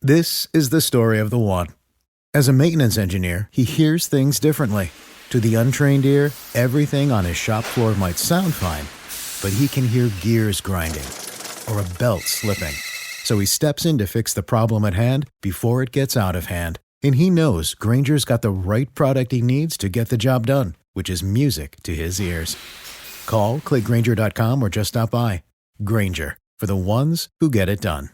This is the story of the one. As a maintenance engineer, he hears things differently. To the untrained ear, everything on his shop floor might sound fine, but he can hear gears grinding or a belt slipping. So he steps in to fix the problem at hand before it gets out of hand. And he knows Grainger's got the right product he needs to get the job done, which is music to his ears. Call, click Grainger.com, or just stop by. Grainger, for the ones who get it done.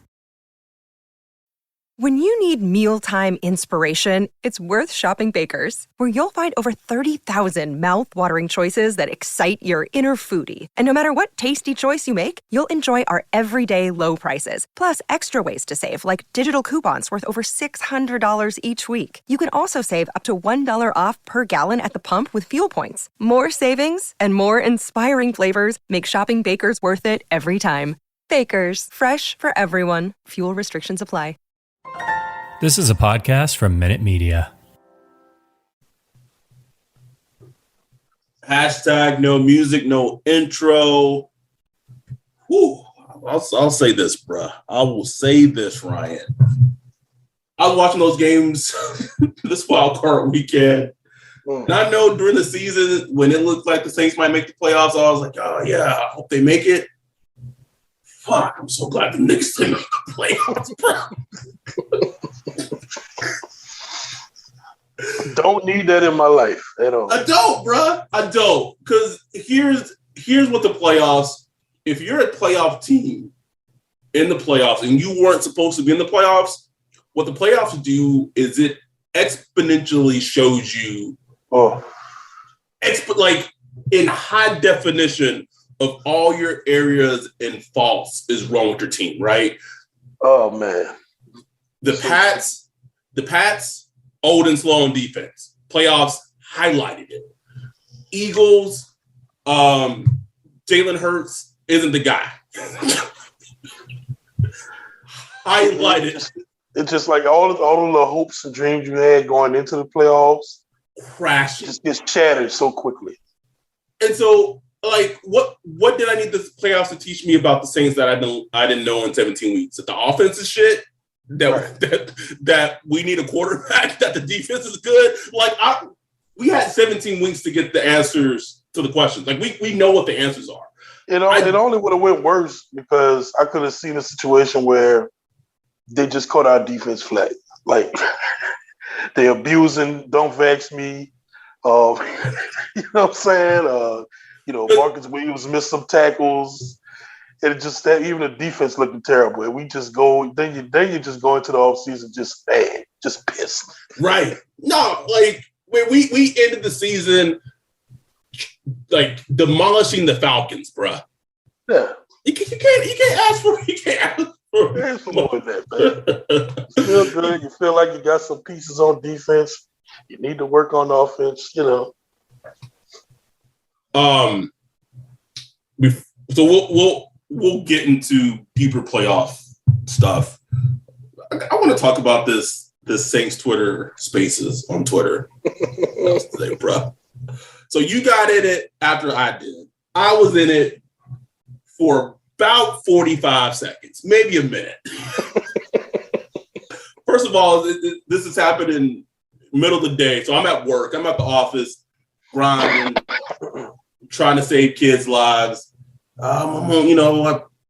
When you need mealtime inspiration, it's worth shopping Baker's, where you'll find over 30,000 mouth-watering choices that excite your inner foodie. And no matter what tasty choice you make, you'll enjoy our everyday low prices, plus extra ways to save, like digital coupons worth over $600 each week. You can also save up to $1 off per gallon at the pump with fuel points. More savings and more inspiring flavors make shopping Baker's worth it every time. Baker's, fresh for everyone. Fuel restrictions apply. This is a podcast from Minute Media. Hashtag no music, no intro. Whew. I'll say this, bruh. I will say this, Ryan. I was watching those games this wild card weekend. And I know during the season when it looked like the Saints might make the playoffs, I was like, oh, yeah, I hope they make it. Fuck, I'm so glad the Knicks didn't make the playoffs, bro. Don't need that in my life at all. I don't, bro. I don't. Because here's what the playoffs, if you're a playoff team in the playoffs and you weren't supposed to be in the playoffs, what the playoffs do is it exponentially shows you, like in high definition, of all your areas and faults is wrong with your team, right? Oh man. The Pats, old and slow on defense. Playoffs highlighted it. Eagles, Jalen Hurts isn't the guy. Highlighted. It's just like all of the hopes and dreams you had going into the playoffs crashed. Just gets shattered so quickly. And so, like, what did I need the playoffs to teach me about the Saints that I didn't know in 17 weeks? That the offense is shit, that we need a quarterback, that the defense is good. Like, we had 17 weeks to get the answers to the questions. Like, we know what the answers are. It only would have went worse because I could have seen a situation where they just caught our defense flat. Like, they abusing, don't vex me. You know what I'm saying? Marcus Williams missed some tackles. It just that even the defense looking terrible. And we just go, then you just go into the offseason just bad, just pissed. Right. No, like we ended the season like demolishing the Falcons, bruh. Yeah. You can't ask for more than that, man. You feel good. You feel like you got some pieces on defense. You need to work on offense, So we'll get into deeper playoff stuff. I want to talk about this Saints Twitter Spaces on Twitter today, bro. So you got in it after I did. I was in it for about 45 seconds, maybe a minute. First of all, this is happening middle of the day, so I'm at work. I'm at the office, grinding, trying to save kids' lives. I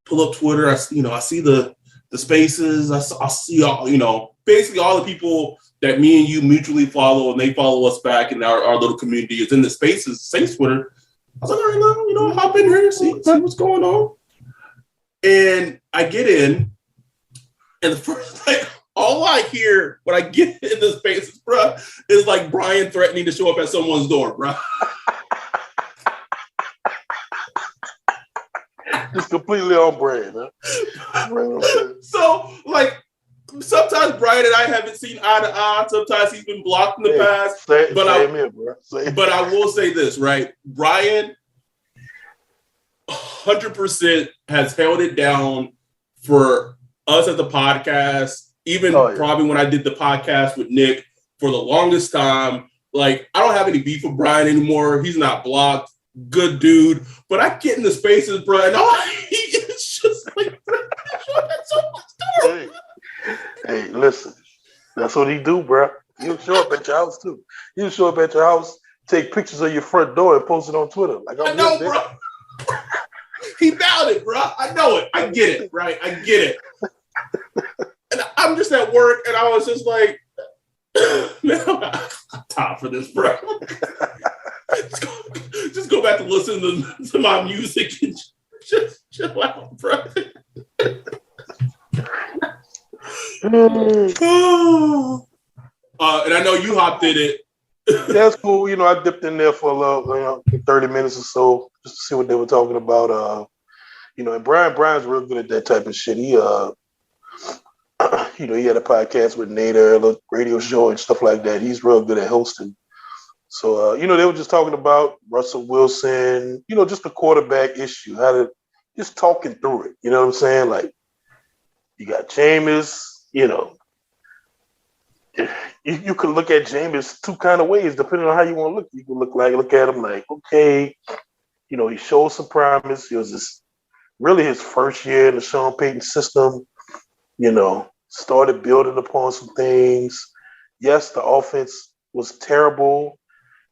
pull up Twitter. I see the spaces. I see all, basically all the people that me and you mutually follow, and they follow us back in our little community is in the spaces, Saints Twitter. I was like, all right, now, hop in here, see what's going on. And I get in, and the first all I hear when I get in the spaces, bro, is like Brian threatening to show up at someone's door, bro. Just completely on brand, huh? So, sometimes Brian and I haven't seen eye to eye. Sometimes he's been blocked in the past. But I will say this, right? Brian 100% has held it down for us as a podcast. Even probably when I did the podcast with Nick for the longest time. Like, I don't have any beef with Brian anymore. He's not blocked. Good dude. But I get in the spaces, bro, and it's just like, so much Hey, listen, that's what he do, bro. He'll show up at your house too. He'll show up at your house, take pictures of your front door, and post it on Twitter. Like I I'm know, here, bro. He found it, bro. I know it. I get it, right? I get it. And I'm just at work, and I was just like, man, I'm tired for this, bro. just go back to listen to my music and just chill out, bro. And I know you hopped in it. That's cool. You know, I dipped in there for a little, 30 minutes or so just to see what they were talking about. And Brian's real good at that type of shit. He, he had a podcast with Nader, a radio show and stuff like that. He's real good at hosting. So, they were just talking about Russell Wilson, just the quarterback issue, just talking through it. You know what I'm saying? Like, you got Jameis, you can look at Jameis two kind of ways, depending on how you want to look. You can look at him like, okay, he showed some promise. It was really his first year in the Sean Payton system, started building upon some things. Yes, the offense was terrible,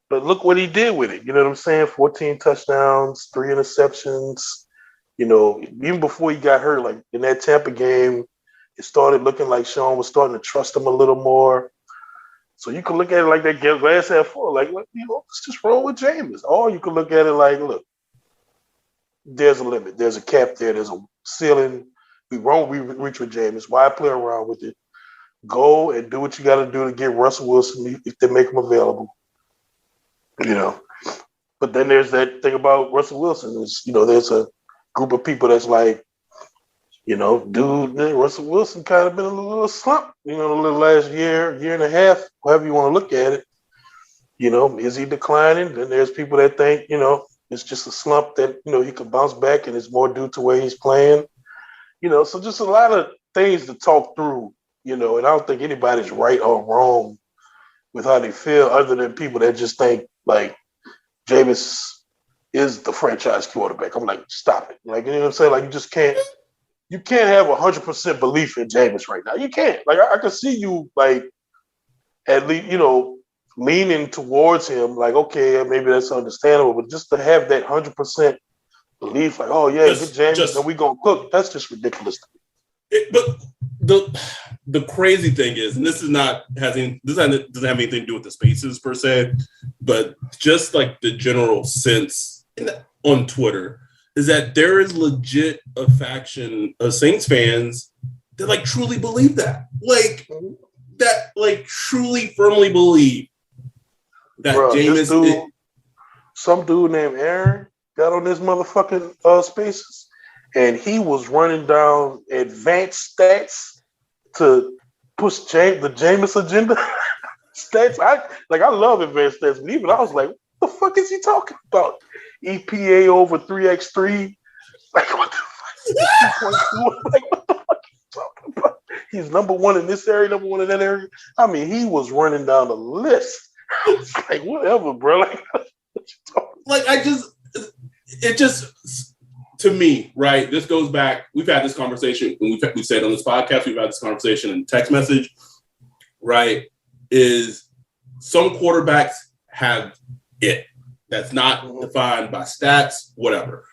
but look what he did with it. You know what I'm saying? 14 touchdowns, 3 interceptions. Even before he got hurt, like in that Tampa game, it started looking like Sean was starting to trust him a little more. So you can look at it like that glass half full, like, let's just roll with Jameis. Or you can look at it like, look, there's a limit. There's a cap there. There's a ceiling. We reach with Jameis. Why play around with it? Go and do what you got to do to get Russell Wilson if they make him available. But then there's that thing about Russell Wilson. There's a group of people that's like, Russell Wilson kind of been in a little slump, the last year and a half, however you want to look at it. Is he declining? Then there's people that think, it's just a slump that, he could bounce back and it's more due to where he's playing. So just a lot of things to talk through, and I don't think anybody's right or wrong with how they feel other than people that just think, like, Jameis is the franchise quarterback. I'm like, stop it. Like, you know what I'm saying? Like, you can't have 100% belief in Jameis right now. You can't. Like, I can see you, like, at least, leaning towards him, like, okay, maybe that's understandable, but just to have that 100% belief, like, oh yeah, get Jameis and we gonna cook, that's just ridiculous to me. But the crazy thing is, and this doesn't have anything to do with the spaces per se, but just like the general sense on Twitter is that there is legit a faction of Saints fans that like truly believe that, truly firmly believe that Jameis. Some dude named Aaron got on this motherfucking spaces, and he was running down advanced stats to push the Jameis agenda. Stats, I love advanced stats, but even I was like, what the fuck is he talking about? EPA over 3x3? Like, what the fuck? Like, what the fuck are you talking about? He's number one in this area, number one in that area. I mean, he was running down the list. I was like, whatever, bro. To me, right, this goes back, we've had this conversation, and we've said on this podcast, we've had this conversation in text message, right, is some quarterbacks have it. That's not defined by stats, whatever.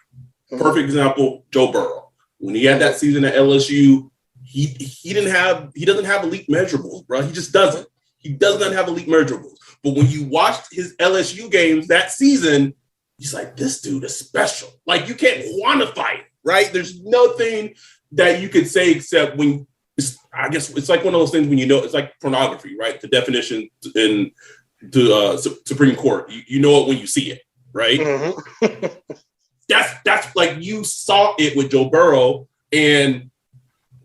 Perfect example, Joe Burrow. When he had that season at LSU, he doesn't have elite measurables, bro. He just doesn't. He does not have elite measurables. But when you watched his LSU games that season, he's like, this dude is special. Like, you can't quantify it, right? There's nothing that you could say except when, I guess it's like one of those things when it's like pornography, right? The definition in the Supreme Court. You know it when you see it, right? Mm-hmm. That's like, you saw it with Joe Burrow, and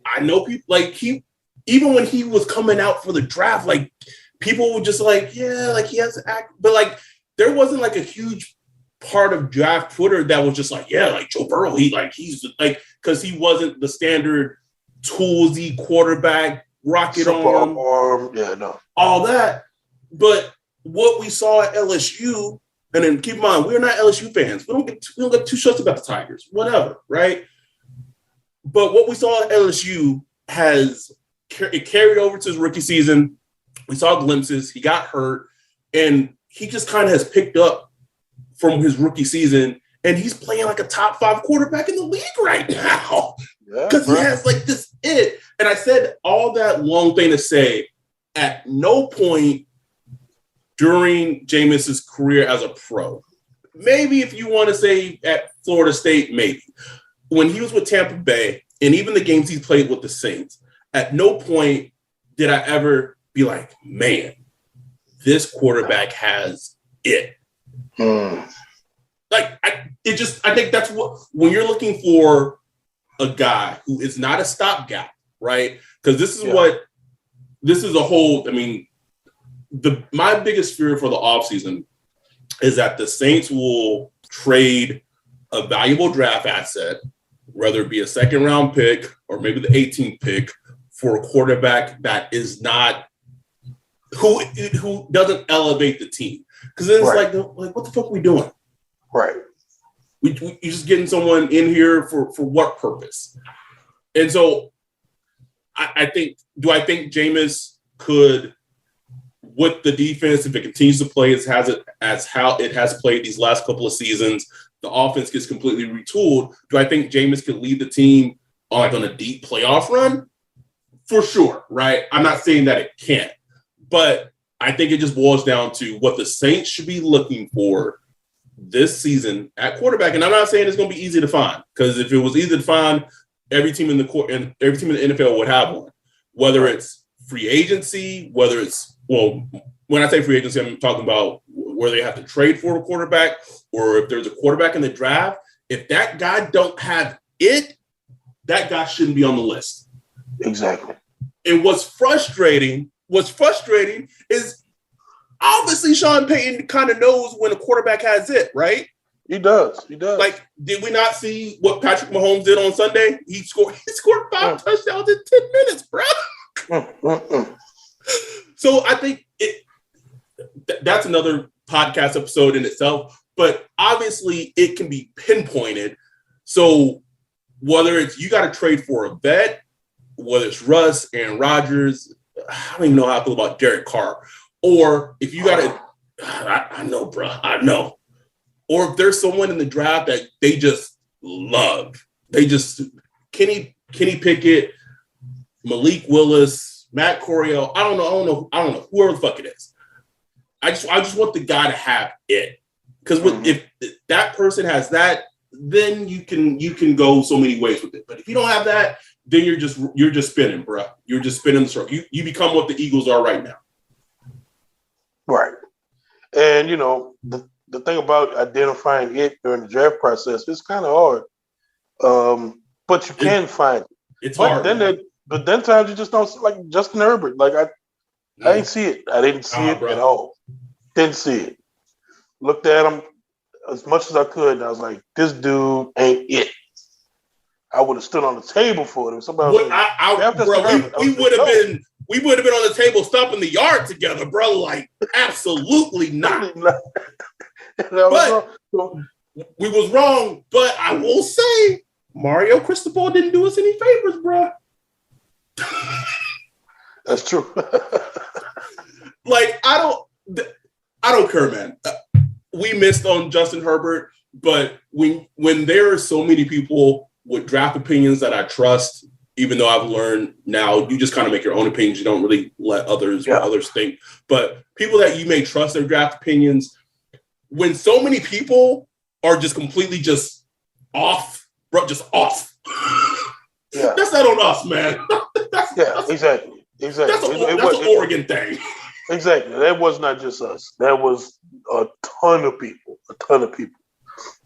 I know people like even when he was coming out for the draft, like people were just like, yeah, like he has to act, but like there wasn't like a huge part of draft Twitter that was just like, yeah, like Joe Burrow, he's like, because he wasn't the standard toolsy quarterback, rocket arm, all that. But what we saw at LSU, and then keep in mind, we're not LSU fans. We don't get too shut about the Tigers, whatever, right? But what we saw at LSU has it carried over to his rookie season. We saw glimpses. He got hurt, and he just kind of has picked up from his rookie season, and he's playing like a top 5 quarterback in the league right now because he has like this it. And I said all that long thing to say, at no point during Jameis's career as a pro, maybe if you want to say at Florida State, maybe when he was with Tampa Bay and even the games he played with the Saints, at no point did I ever be like, man, this quarterback has it. Like, I think that's what, when you're looking for a guy who is not a stopgap, right? Because this is a whole, I mean, my biggest fear for the offseason is that the Saints will trade a valuable draft asset, whether it be a second round pick or maybe the 18th pick, for a quarterback that is not who doesn't elevate the team. Because then it's like, what the fuck are we doing? Right. You're just getting someone in here for what purpose? And so I think Jameis could, with the defense, if it continues to play as how it has played these last couple of seasons, the offense gets completely retooled. Do I think Jameis could lead the team on a deep playoff run? For sure, right? I'm not saying that it can't, but I think it just boils down to what the Saints should be looking for this season at quarterback. And I'm not saying it's going to be easy to find, because if it was easy to find, every team in the NFL would have one. Whether it's free agency, whether it's, well, when I say free agency, I'm talking about where they have to trade for a quarterback, or if there's a quarterback in the draft. If that guy don't have it, that guy shouldn't be on the list. Exactly. And what's frustrating is obviously Sean Payton kind of knows when a quarterback has it, right? He does. Like, did we not see what Patrick Mahomes did on Sunday? He scored 5 touchdowns in 10 minutes, bro. So I think that's another podcast episode in itself, but obviously it can be pinpointed. So whether it's you got to trade for a vet, whether it's Russ, Aaron Rodgers, I don't even know how I feel about Derek Carr, or if you got to, I know, bro, I know. Or if there's someone in the draft that they just love, Kenny Pickett, Malik Willis, Matt Corral, I don't know, whoever the fuck it is. I just want the guy to have it, because if that person has that, then you can go so many ways with it. But if you don't have that, then you're just spinning, bro. You're just spinning the circle. You become what the Eagles are right now. Right. And, the thing about identifying it during the draft process is kind of hard. But you can find it. It's hard. But then times you just don't see, like Justin Herbert. Like I didn't see it. I didn't see it at all. Didn't see it. Looked at him as much as I could, and I was like, this dude ain't it. I would have stood on the table for it. Somebody was like, we would have been on the table stomping the yard together, bro. Like, absolutely not. But we was wrong. But I will say, Mario Cristobal didn't do us any favors, bro. That's true. Like, I don't care, man. We missed on Justin Herbert, but when there are so many people with draft opinions that I trust, even though I've learned now, you just kind of make your own opinions. You don't really let others think. But people that you may trust their draft opinions, when so many people are just completely just off, bro, just off. Yeah. That's not on us, man. Exactly. That's an Oregon thing. Exactly. That was not just us. That was a ton of people.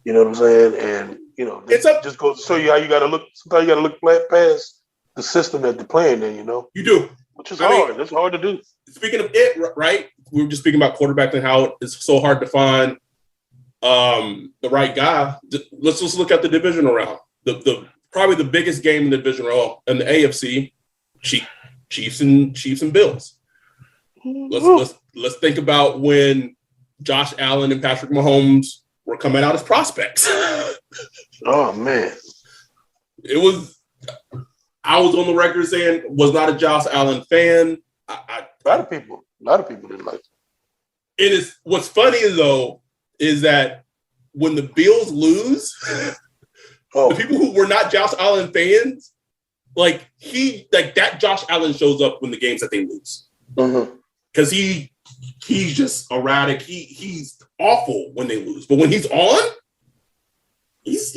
You know what I'm saying? And just goes to show you how you got to look. Sometimes you got to look past the system that they're playing in. You do, which is hard. It's hard to do. Speaking of it, right? We were just speaking about quarterback and how it's so hard to find the right guy. Let's just look at the divisional round. The probably the biggest game in the division round in the AFC, Chiefs and Bills. Let's think about when Josh Allen and Patrick Mahomes were coming out as prospects. Oh man, it was I was on the record saying was not a Josh Allen fan. A lot of people didn't like it. It is what's funny though is that when the Bills lose, the people who were not Josh Allen fans, like that Josh Allen shows up when the games that they lose. Because he's just erratic. He's awful when they lose. But when he's on, he's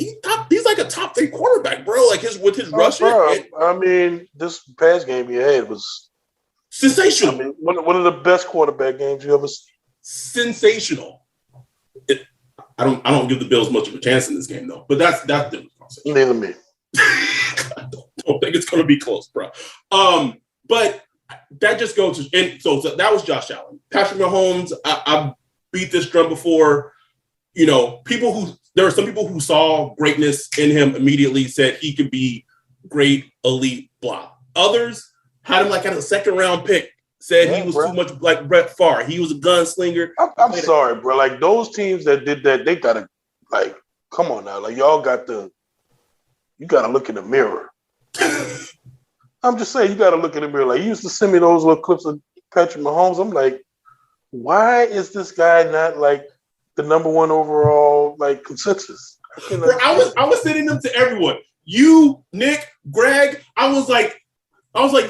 like a top 3 quarterback, bro. Like with his rushing. I mean, this past game he had was sensational. I mean, one of the best quarterback games you ever seen. Sensational. I don't give the Bills much of a chance in this game though. But that's different. Neither me. I don't think it's going to be close, bro. But that just goes to, and so that was Josh Allen. Patrick Mahomes, I beat this drum before. You know, there are some people who saw greatness in him immediately, said he could be great, elite, blah. Others had him like at a 2nd round pick, said he was too much like Brett Favre. He was a gunslinger. I'm sorry, bro. Like those teams that did that, they gotta like, come on now. Like you gotta look in the mirror. I'm just saying, you got to look in the mirror. Like, you used to send me those little clips of Patrick Mahomes. I'm like, why is this guy not like the number 1 overall like consensus? I was sending them to everyone. You, Nick, Greg. I was like,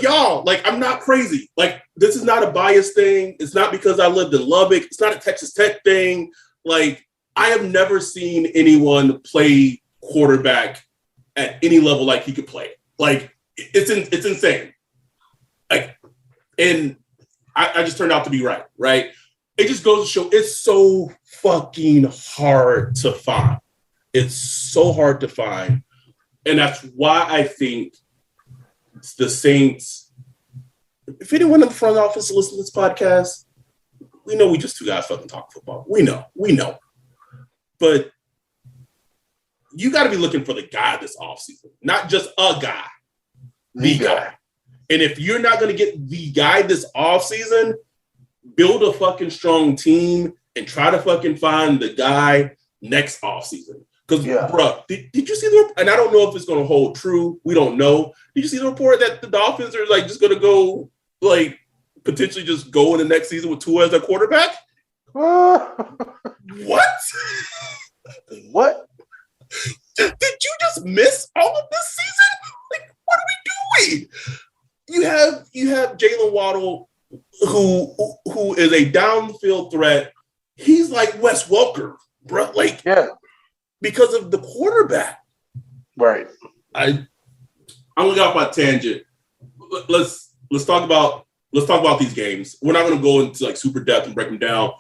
y'all. Like, I'm not crazy. Like, this is not a bias thing. It's not because I lived in Lubbock. It's not a Texas Tech thing. Like, I have never seen anyone play quarterback at any level like he could play. Like, it's insane. Like, and I just turned out to be right? It just goes to show it's so fucking hard to find. It's so hard to find. And that's why I think the Saints, if anyone in the front office listens to this podcast, we know we just 2 guys fucking talk football. We know. But you got to be looking for the guy this offseason, not just a guy. The guy. And if you're not going to get the guy this offseason, build a fucking strong team and try to fucking find the guy next offseason. Because, bro, did you see the – and I don't know if it's going to hold true. We don't know. Did you see the report that the Dolphins are, like, just going to go, like, potentially just go in the next season with Tua as their quarterback? What? What? Did you just miss all of this season? Like, what are we doing? You have Jalen Waddle, who is a downfield threat. He's like Wes Welker, bro. Like, because of the quarterback. Right. I'm gonna get off my tangent. Let's talk about these games. We're not gonna go into like super depth and break them down.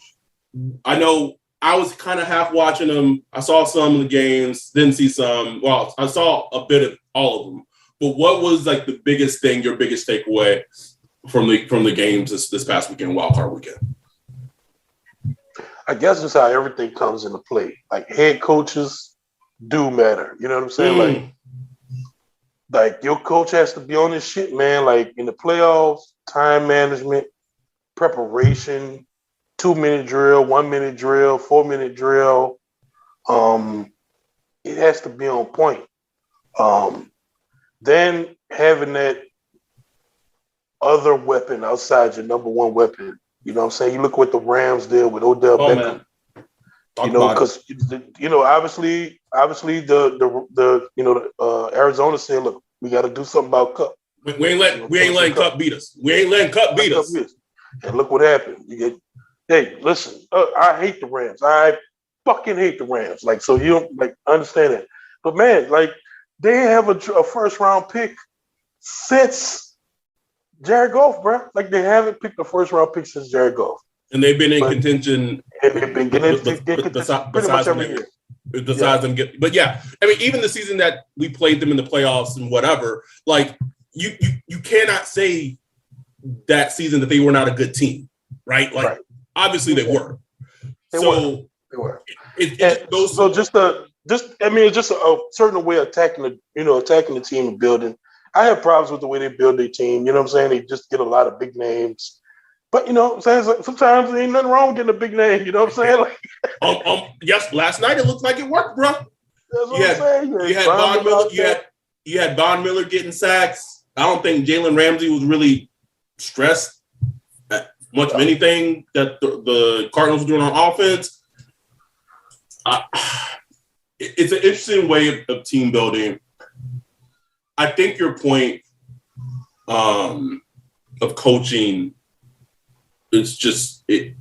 I know I was kind of half watching them. I saw some of the games, didn't see some. Well, I saw a bit of all of them. But what was like the biggest thing, your biggest takeaway from the games this past weekend, wildcard weekend? I guess it's how everything comes into play. Like head coaches do matter. You know what I'm saying? Like your coach has to be on this shit, man. Like in the playoffs, time management, preparation, 2-minute drill, 1-minute drill, 4-minute drill. It has to be on point. Then having that other weapon outside your number 1 weapon, you know what I'm saying? You look what the Rams did with Odell Beckham. Man. You know, because obviously the Arizona said, look, we got to do something about Cup. We ain't letting Cup beat us. We ain't letting Cup beat us. And look what happened. Hey, listen, I hate the Rams. I fucking hate the Rams. Like, so you don't like understand it. But man, like they have a first round pick since Jared Goff, bro. Like they haven't picked a first round pick since Jared Goff. And they've been in contention. And they've been getting pretty much every year. Besides them get, but yeah, I mean, even the season that we played them in the playoffs and whatever, like you cannot say that season that they were not a good team, right? Like obviously they were. They were. It's just a certain way of attacking the team and building. I have problems with the way they build their team. You know what I'm saying? They just get a lot of big names. But you know what I'm saying? Like, sometimes there ain't nothing wrong with getting a big name. You know what I'm saying? Like, yes, last night it looked like it worked, bro. That's what I'm saying. You had Von Miller, You had Von Miller getting sacks. I don't think Jalen Ramsey was really stressed at much of anything that the Cardinals were doing on offense. It's an interesting way of team building. I think your point of coaching is just it's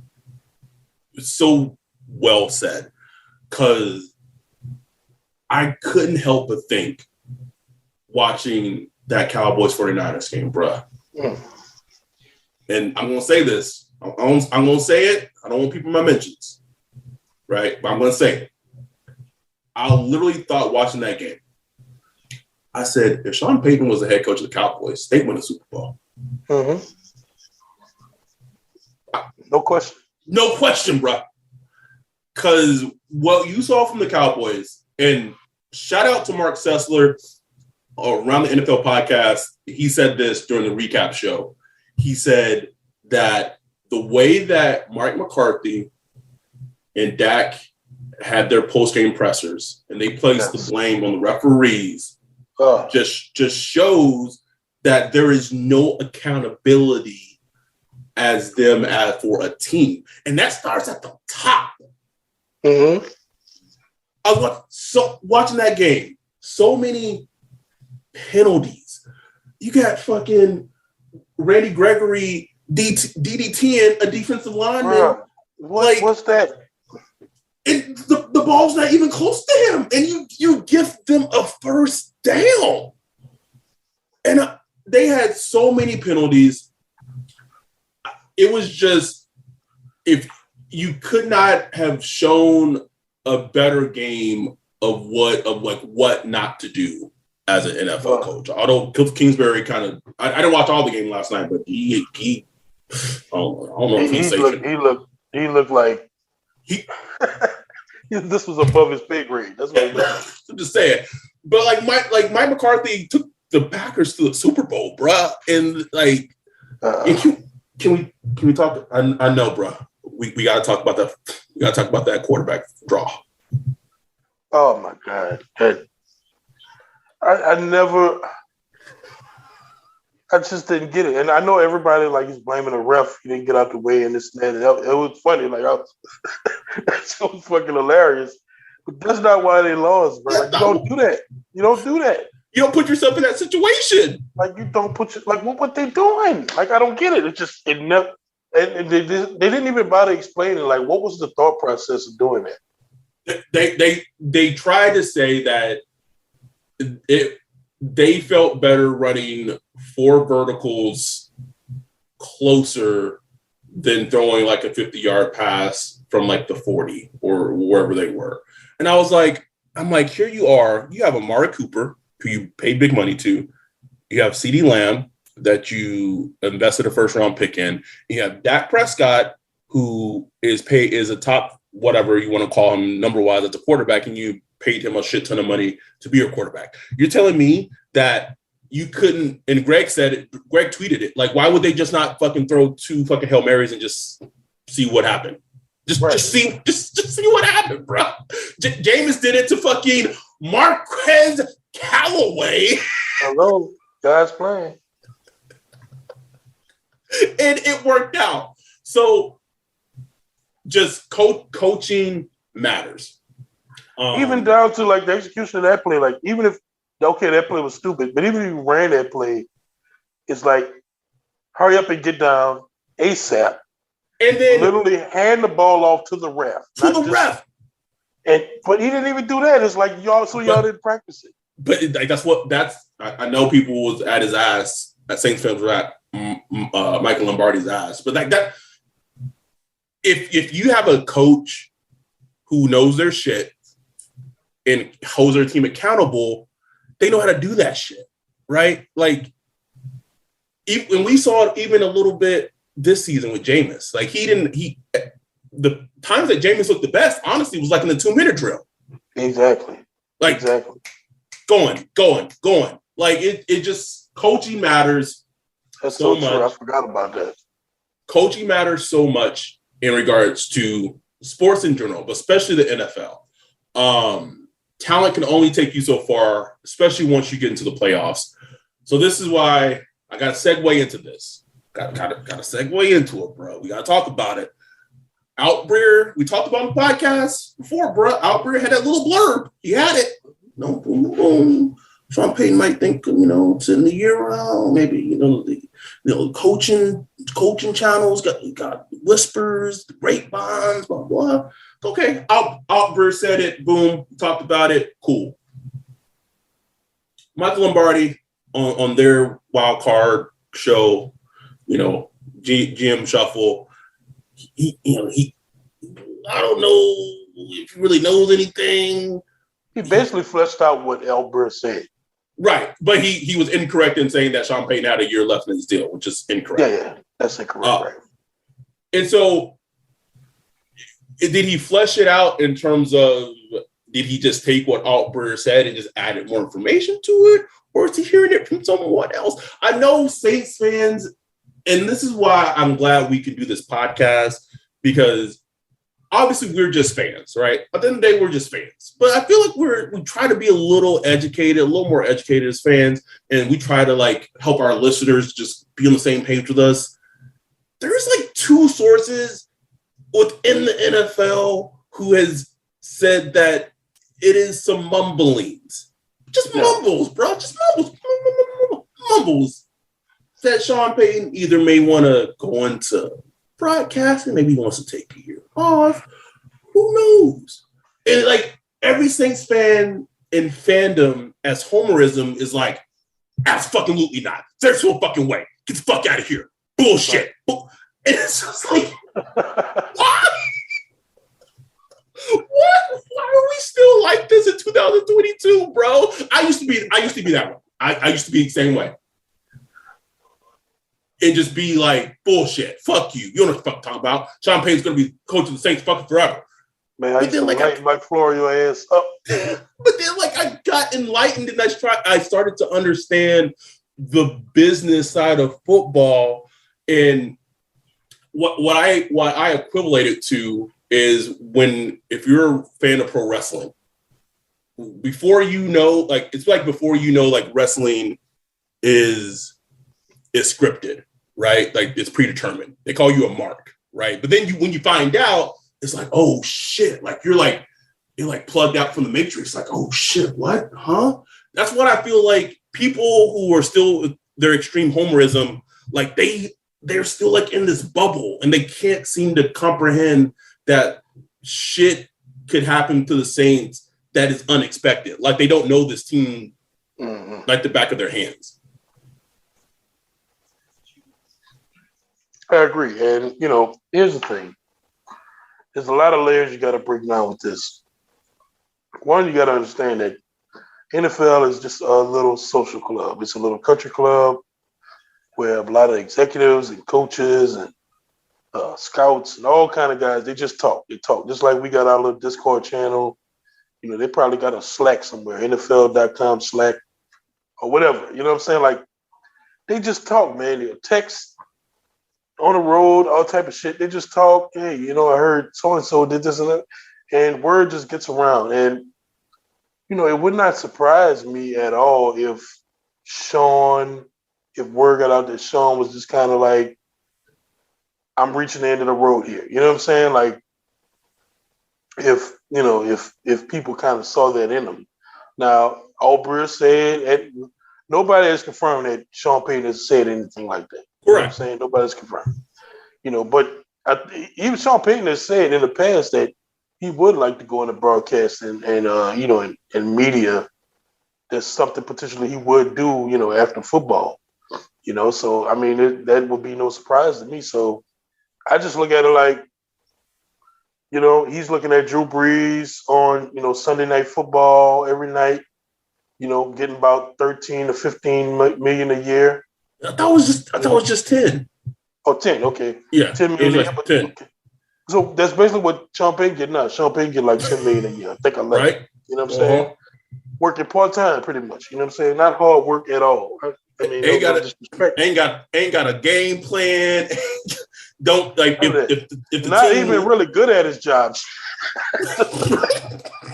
so well said, because I couldn't help but think watching that Cowboys 49ers game, bruh. Mm. And I'm going to say this. I'm going to say it. I don't want people in my mentions, right? But I'm going to say it. I literally thought watching that game, I said, if Sean Payton was the head coach of the Cowboys, they'd win the Super Bowl. Mm-hmm. No question. No question, bro. Because what you saw from the Cowboys, and shout out to Mark Sessler around the NFL podcast, he said this during the recap show. He said that the way that Mike McCarthy and Dak had their post-game pressers and they placed the blame on the referees just shows that there is no accountability as for a team. And that starts at the top. Mm-hmm. I was watching that game. So many penalties. You got fucking Randy Gregory DDTing a defensive lineman. What's that? The ball's not even close to him, and you give them a first down. And they had so many penalties. It was just, if you could not have shown a better game of what not to do as an NFL coach. Although Cliff Kingsbury I didn't watch all the game last night, but he I don't know if he's safe. He looked like this was above his pay grade. That's what he looked like. I'm just saying. But Mike McCarthy took the Packers to the Super Bowl, bruh. And can we talk? I know, bruh. We got to talk about that. We got to talk about that quarterback draw. Oh my God! I just didn't get it, and I know everybody is blaming the ref. He didn't get out the way and this and that. It was funny, it was fucking hilarious. But that's not why they lost, bro. You don't do that. You don't do that. You don't put yourself in that situation. You don't put what they doing? I don't get it. It never. And they didn't even bother explaining what was the thought process of doing that. They tried to say that they felt better running 4 verticals closer than throwing a 50-yard pass from the 40 or wherever they were. And I was I'm here you are. You have Amari Cooper, who you paid big money to. You have CeeDee Lamb, that you invested a first-round pick in. You have Dak Prescott, who is a top, whatever you want to call him, number-wise as a quarterback, and you paid him a shit ton of money to be your quarterback. You're telling me that you couldn't, and Greg tweeted it, why would they just not fucking throw 2 fucking Hail Marys and just see what happened? Just see what happened, bro. Jameis did it to fucking Marquez Callaway. Hello, God's plan. And it worked out. So just coaching matters. Even down to the execution of that play. Even if, that play was stupid, but even if you ran that play, it's hurry up and get down ASAP. And then literally hand the ball off to the ref. Ref. But he didn't even do that. It's y'all didn't practice it. But I know people was at his ass at Saints fans were at Michael Lombardi's ass. But that, if you have a coach who knows their shit and holds their team accountable, they know how to do that shit, right? And we saw it even a little bit this season with Jameis. The times that Jameis looked the best, honestly, was in the 2-minute drill. Exactly. Exactly. Going. It just, coaching matters. That's so much. True. I forgot about that. Coaching matters so much in regards to sports in general, but especially the NFL. talent can only take you so far, especially once you get into the playoffs. So this is why I got to segue into this. Got to segue into it, bro. We got to talk about it. Outbreer, we talked about the podcast before, bro. Outbreer had that little blurb. He had it. No, boom, boom, boom. Sean Payton might think, it's in the year round. Maybe, the coaching channels got whispers, the grapevines, blah, blah. Okay, Outbreer said it. Boom, talked about it. Cool. Michael Lombardi on their wild card show, GM Shuffle. He I don't know if he really knows anything. He basically fleshed out what Albert said. Right, but he was incorrect in saying that Sean Payton had a year left in his deal, which is incorrect. Yeah, that's incorrect. Right. And so, did he flesh it out in terms of, did he just take what Altbreer said and just added more information to it? Or is he hearing it from someone else? I know Saints fans, and this is why I'm glad we can do this podcast, because obviously we're just fans, right? At the end of the day, we're just fans. But I feel like we try to be a little educated, a little more educated as fans, and we try to help our listeners just be on the same page with us. There's two sources within the NFL who has said that it is some mumblings. Just mumbles, bro. Just mumbles. That Sean Payton either may want to go into broadcasting, maybe he wants to take a year off. Who knows? And every Saints fan in fandom as homerism is absolutely not. There's no fucking way. Get the fuck out of here. Bullshit. And it's just why? What? Why are we still like this in 2022, bro? I used to be that way. I used to be the same way. And just be bullshit. Fuck you. You don't know what the fuck I'm talking about. Sean Payton's going to be coaching the Saints fucking forever. Man, I used to Mike floor your ass up. But then I got enlightened and I started to understand the business side of football. And what I equate it to is if you're a fan of pro wrestling, before wrestling is scripted, right? It's predetermined. They call you a mark, right? But then when you find out, it's oh shit, you're plugged out from the matrix. Oh shit, what? Huh? That's what I feel people who are still their extreme homerism, they're still in this bubble and they can't seem to comprehend that shit could happen to the Saints that is unexpected. They don't know this team like the back of their hands. I agree. And, here's the thing. There's a lot of layers you got to break down with this. One, you got to understand that NFL is just a little social club. It's a little country club where a lot of executives and coaches and scouts and all kind of guys, they just talk. They talk. Just like we got our little Discord channel. They probably got a Slack somewhere, NFL.com Slack or whatever. You know what I'm saying? They just talk, man. They'll text on the road, all type of shit. They just talk. Hey, I heard so-and-so did this and that. And word just gets around. And, it would not surprise me at all if word got out that Sean was just kind of I'm reaching the end of the road here. You know what I'm saying? If people kind of saw that in him. Now, Albrecht said, and nobody has confirmed that Sean Payton has said anything like that. You know what I'm saying? Nobody's confirmed. But even Sean Payton has said in the past that he would like to go into broadcast and media. That's something potentially he would do, after football. So, that would be no surprise to me. So I just look at it he's looking at Drew Brees on, Sunday Night Football every night, getting about 13 to 15 million a year. I thought it was just 10. Oh, 10, okay. Yeah. 10 million a year. 10. Okay. So that's basically what Sean Payton get now. Sean Payton get 10 million a year. I think I like right. It. You know what I'm saying? Working part-time pretty much. You know what I'm saying? Not hard work at all. Ain't got a game plan. Don't if the not team even really good at his job.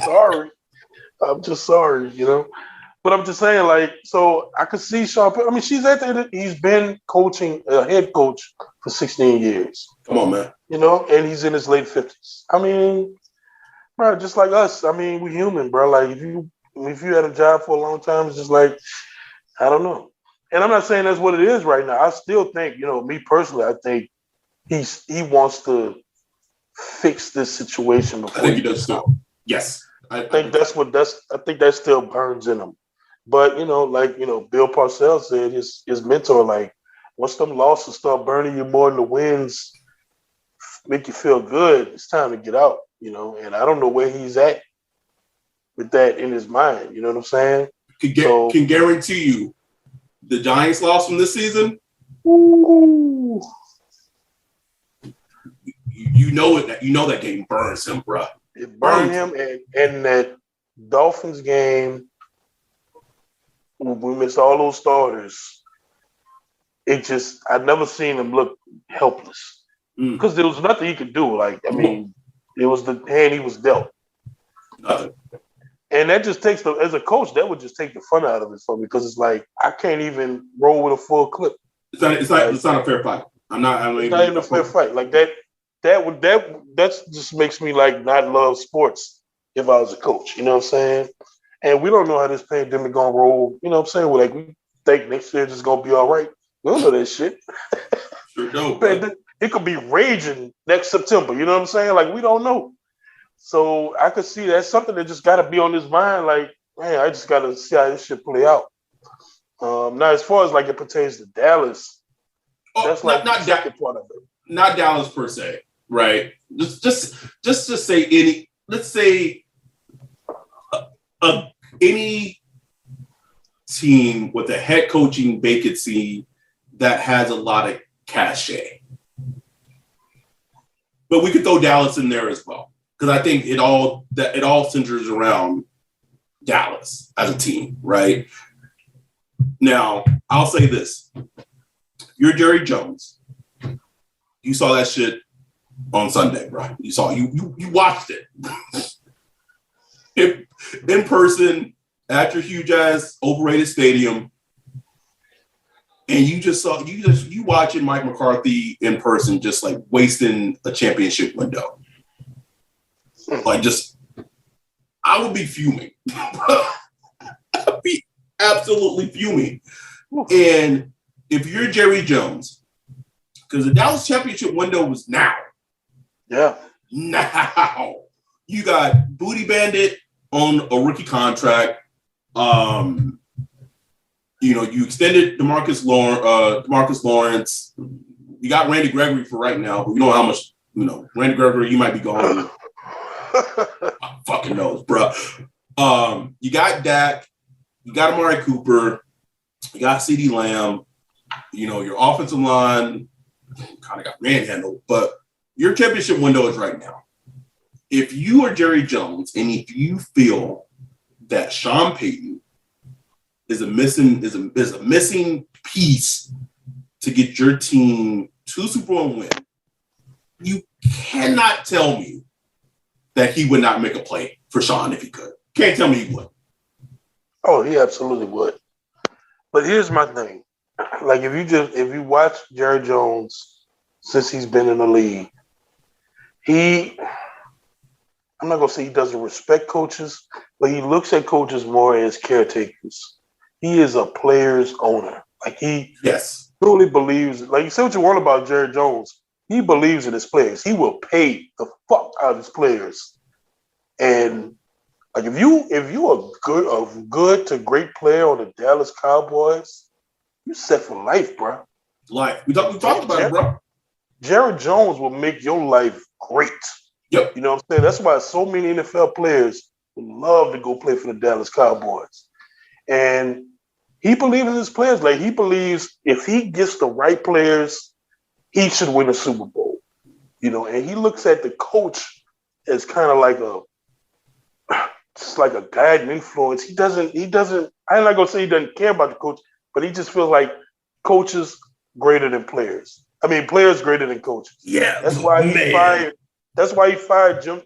Sorry. I'm just sorry, But I'm just saying, like, so I could see Sean Payton. I mean, he's been coaching, head coach for 16 years. Come on, man. And he's in his late 50s. I mean, bro, just like us. I mean, we're human, bro. Like, if you had a job for a long time, it's just like, I don't know. And I'm not saying that's what it is right now. I still think, me personally, I think he wants to fix this situation before I think he does too. Yes. I think that still burns in him. But Bill Parcells said, his mentor, like, once them losses start burning you more than the wins make you feel good, it's time to get out, and I don't know where he's at with that in his mind. You know what I'm saying? Can guarantee you the Giants loss from this season. Ooh. You know that game burns him, bro. It burned him, and that Dolphins game, we missed all those starters. I've never seen him look helpless because there was nothing he could do. Like, I mean, it was the hand he was dealt. Nothing. And that just takes as a coach, that would just take the fun out of it for me because it's like I can't even roll with a full clip. It's not a fair fight. It's not even a fair fight. Like that just makes me like not love sports if I was a coach. You know what I'm saying? And we don't know how this pandemic gonna roll. You know what I'm saying? We think next year just gonna be all right. We don't know that shit. Sure don't. It could be raging next September. You know what I'm saying? Like, we don't know. So I could see that's something that just got to be on his mind. Like, man, I just got to see how this shit play out. Now, as far as like it pertains to Dallas, that's like the second part of it. Not Dallas per se, right? Just to say let's say any team with a head coaching vacancy that has a lot of cachet. But we could throw Dallas in there as well. Because I think it all centers around Dallas as a team, right? Now, I'll say this. You're Jerry Jones. You saw that shit on Sunday, bro. You watched it. In person at your huge ass overrated stadium. And you watching Mike McCarthy in person just like wasting a championship window. Like, I would be fuming. I'd be absolutely fuming. And if you're Jerry Jones, because the Dallas championship window was now. Yeah. Now. You got Booty Bandit on a rookie contract. You extended DeMarcus Lawrence. You got Randy Gregory for right now, but we don't know how much, Randy Gregory, you might be gone. I fucking knows, bro. You got Dak, you got Amari Cooper, you got CeeDee Lamb, your offensive line kind of got manhandled, but your championship window is right now. If you are Jerry Jones and if you feel that Sean Payton is a missing piece to get your team to Super Bowl and win, you cannot tell me that he would not make a play for Sean if he could. Can't tell me he would. Oh, he absolutely would. But here's my thing. Like, if you watch Jerry Jones since he's been in the league, I'm not going to say he doesn't respect coaches, but he looks at coaches more as caretakers. He is a player's owner. Like, he truly believes, like, you say what you want about Jerry Jones, he believes in his players. He will pay the fuck out of his players. And like, if you a good to great player on the Dallas Cowboys, you set for life, bro. Life. We talked about it, bro. Jerry Jones will make your life great. Yep. You know what I'm saying? That's why so many NFL players would love to go play for the Dallas Cowboys. And he believes in his players. Like, he believes if he gets the right players, he should win a Super Bowl. And he looks at the coach as kind of like just like a guiding influence. He doesn't, I'm not going to say he doesn't care about the coach, but he just feels like coaches greater than players. I mean, players greater than coaches. Yeah. That's why he fired Jim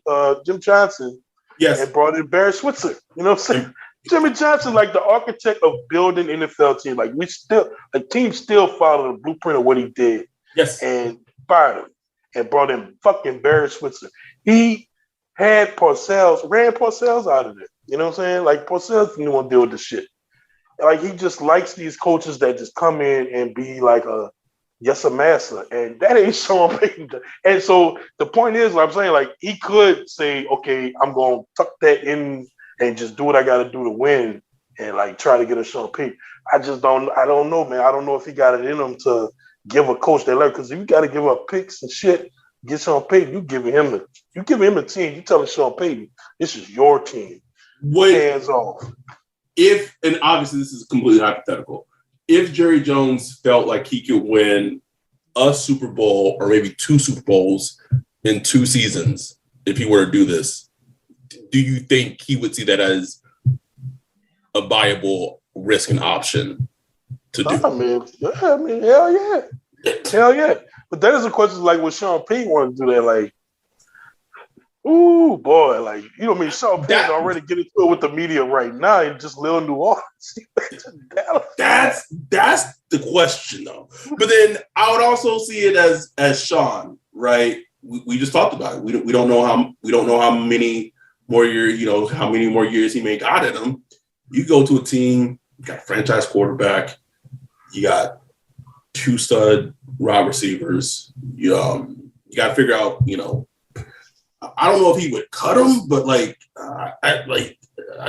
Johnson Yes. And brought in Barry Switzer. You know what I'm saying? Jimmy Johnson, like the architect of building NFL team. Like the team still followed the blueprint of what he did. Yes. And fired him and brought in fucking Barry Switzer. He had ran Parcells out of it. You know what I'm saying? Like Parcells didn't want to deal with the shit. Like he just likes these coaches that just come in and be like a massa, and that ain't Sean Payton. And so the point is, like I'm saying, like he could say, okay, I'm gonna tuck that in and just do what I got to do to win, and like try to get a Sean Payton. I don't know, man. I don't know if he got it in him to give a coach that level, because if you got to give up picks and shit, get Sean Payton. You giving him a team. You telling Sean Payton, this is your team. Hands off. And obviously this is completely hypothetical, if Jerry Jones felt like he could win a Super Bowl or maybe 2 Super Bowls in 2 seasons, if he were to do this, do you think he would see that as a viable risk and option to do? I mean, hell yeah. But that is a question, like, would Sean Payton want to do that? Like, ooh, boy, like, you know what I mean? Sean Payton already getting to it with the media right now and just little New Orleans. That's the question, though. But then I would also see it as Sean, right? We just talked about it. We don't know how many more years, how many more years he may got in him. You go to a team, you got a franchise quarterback, you got 2 stud wide receivers. You got to figure out, I don't know if he would cut him, but I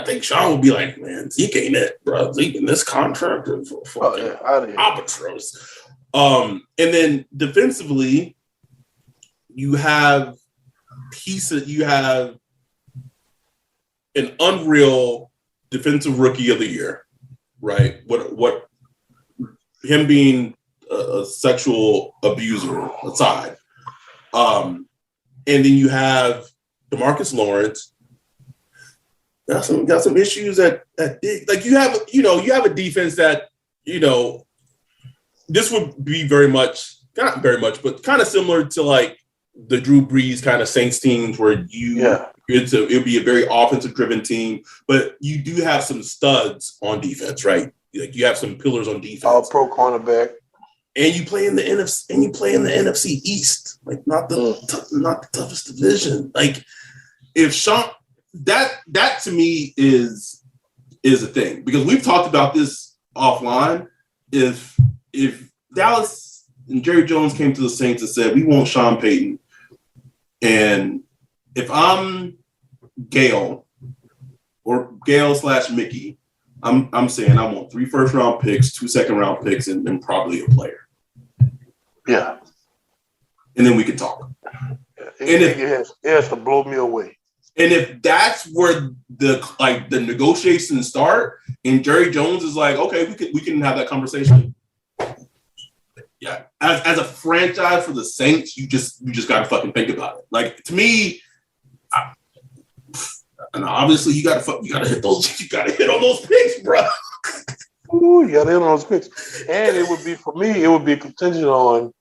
think Sean would be like, man, Zeke ain't it, bro. Zeke in this contract is fucking albatross. And then defensively, you have an unreal defensive rookie of the year, right? What him being a sexual abuser aside. And then you have DeMarcus Lawrence. Got some issues at like you have a defense that, this would be not very much, but kind of similar to like the Drew Brees kind of Saints teams where it would be a very offensive driven team, but you do have some studs on defense, right? Like you have some pillars on defense. All pro cornerback. And you play in the NFC East, like not the toughest division. Like if Sean, that to me is a thing, because we've talked about this offline. If Dallas and Jerry Jones came to the Saints and said, we want Sean Payton, and if I'm Gail or Gail/Mickey, I'm saying I want 3 first-round picks, 2 second-round picks, and probably a player. Yeah. And then we can talk. It has to blow me away. And if that's where the negotiations start, and Jerry Jones is like, okay, we can have that conversation. Yeah. As a franchise for the Saints, you just got to fucking think about it. Like, to me, and obviously you got to hit on those picks, bro. Ooh, you got to hit on those picks. And it would be contingent on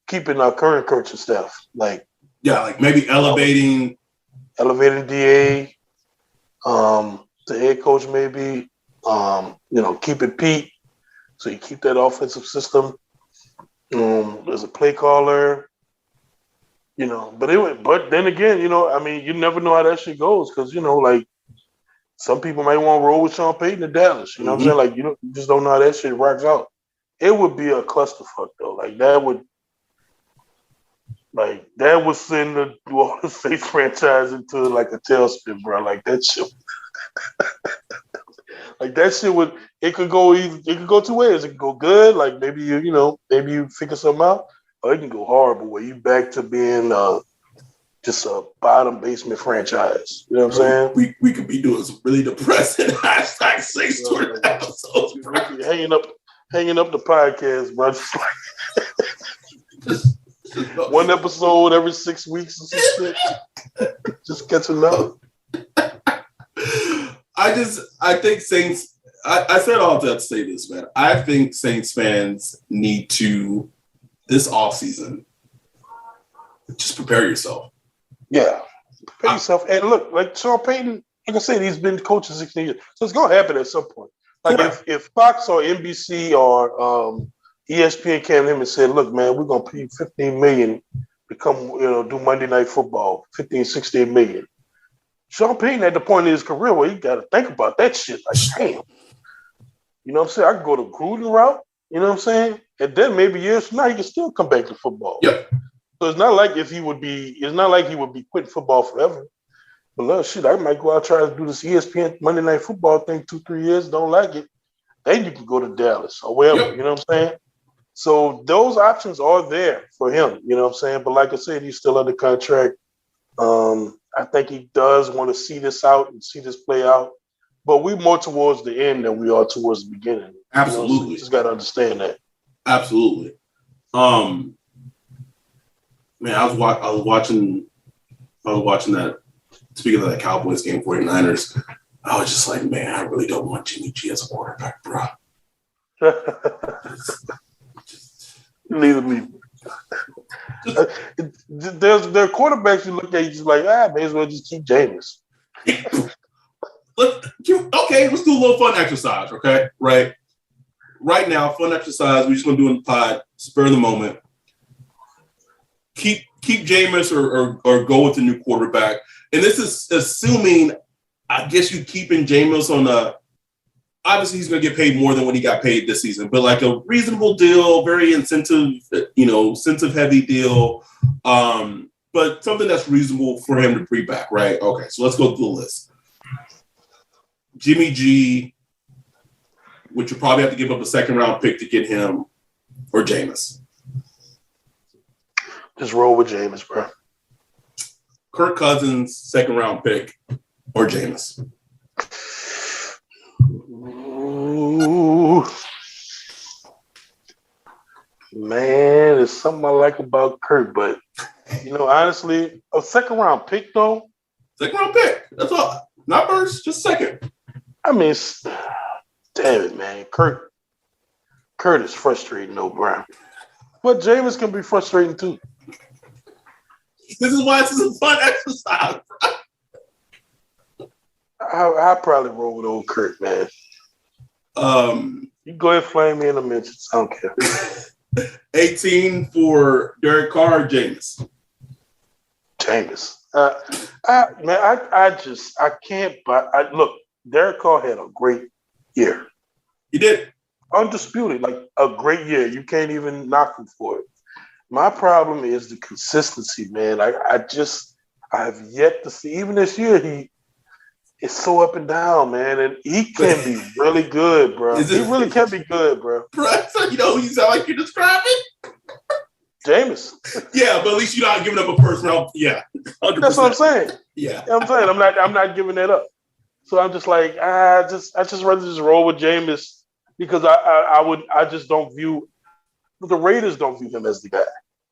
keeping our current coaching staff. Like maybe elevating DA, the head coach maybe, keeping Pete, so you keep that offensive system. There's a play caller, but then again, you never know how that shit goes, because some people might want to roll with Sean Payton in Dallas. You know what I'm saying? Like, you just don't know how that shit rocks out. It would be a clusterfuck though. That would send the New Orleans Saints franchise into like a tailspin, bro. Like that shit. It could go 2 ways. It could go good, like maybe you figure something out, or it can go horrible where you back to being just a bottom basement franchise. You know what I'm saying? We could be doing some really depressing #6 Twitter episodes. Hanging up the podcast, bro. One episode every 6 weeks or some shit. Just catching up. I think Saints. I said all that to say this, man. I think Saints fans need to, this offseason, just prepare yourself. Yeah. Prepare yourself. And look, like Sean Payton, like I said, he's been coaching 16 years. So it's going to happen at some point. Like if Fox or NBC or ESPN came to him and said, look, man, we're going to pay you $15 million to come, do Monday Night Football, 15, 16 million. Sean Payton at the point in his career where he got to think about that shit. Like, damn. You know what I'm saying? I can go the Gruden route. You know what I'm saying? And then maybe years from now, he can still come back to football. Yep. So it's not like he would be quitting football forever. But look, shit, I might go out and try to do this ESPN Monday Night Football thing 2-3 years, don't like it. Then you can go to Dallas or wherever, Yep. You know what I'm saying? So those options are there for him, you know what I'm saying? But like I said, he's still under contract. I think he does want to see this out and see this play out. But we're more towards the end than we are towards the beginning. Absolutely. So you just got to understand that. Absolutely. Man, I was watching that. Speaking of that Cowboys game, 49ers, I was just like, man, I really don't want Jimmy G as a quarterback, bro. Neither me. There are quarterbacks you look at, you just like, may as well just keep Jameis. Let's do a little fun exercise, okay? Right now, fun exercise. We're just gonna do in the pod, spur of the moment. Keep Jameis or go with the new quarterback. And this is assuming, I guess, you keeping Jameis on obviously he's going to get paid more than what he got paid this season, but like a reasonable deal, very incentive heavy deal, but something that's reasonable for him to bring back, right? Okay, so let's go through the list. Jimmy G, which you probably have to give up a second-round pick to get him, or Jameis. Just roll with Jameis, bro. Kirk Cousins, second-round pick, or Jameis. Ooh. Man, there's something I like about Kirk, but honestly, a second-round pick though. Second-round pick. That's all. Not first, just second. I mean, damn it, man. Kurt is frustrating, though, Brown. But Jameis can be frustrating, too. This is why this is a fun exercise, bro. I'll probably roll with old Kurt, man. You go ahead and flame me in the mentions. I don't care. 18 for Derek Carr, Jameis. Jameis. I can't buy. Look, Derek Carr had a great year. He did. Undisputed, like a great year. You can't even knock him for it. My problem is the consistency, man. I have yet to see, even this year, he is so up and down, man. And he can be really good, bro. He really can be good, bro. Bro, so you sound like you're describing? Jameis. Yeah, but at least you're not giving up a first round. Yeah. 100%. That's what I'm saying. Yeah. You know what I'm saying? I'm not giving that up. So I'm just like, I just rather just roll with Jameis because I just don't view the Raiders don't view him as the guy.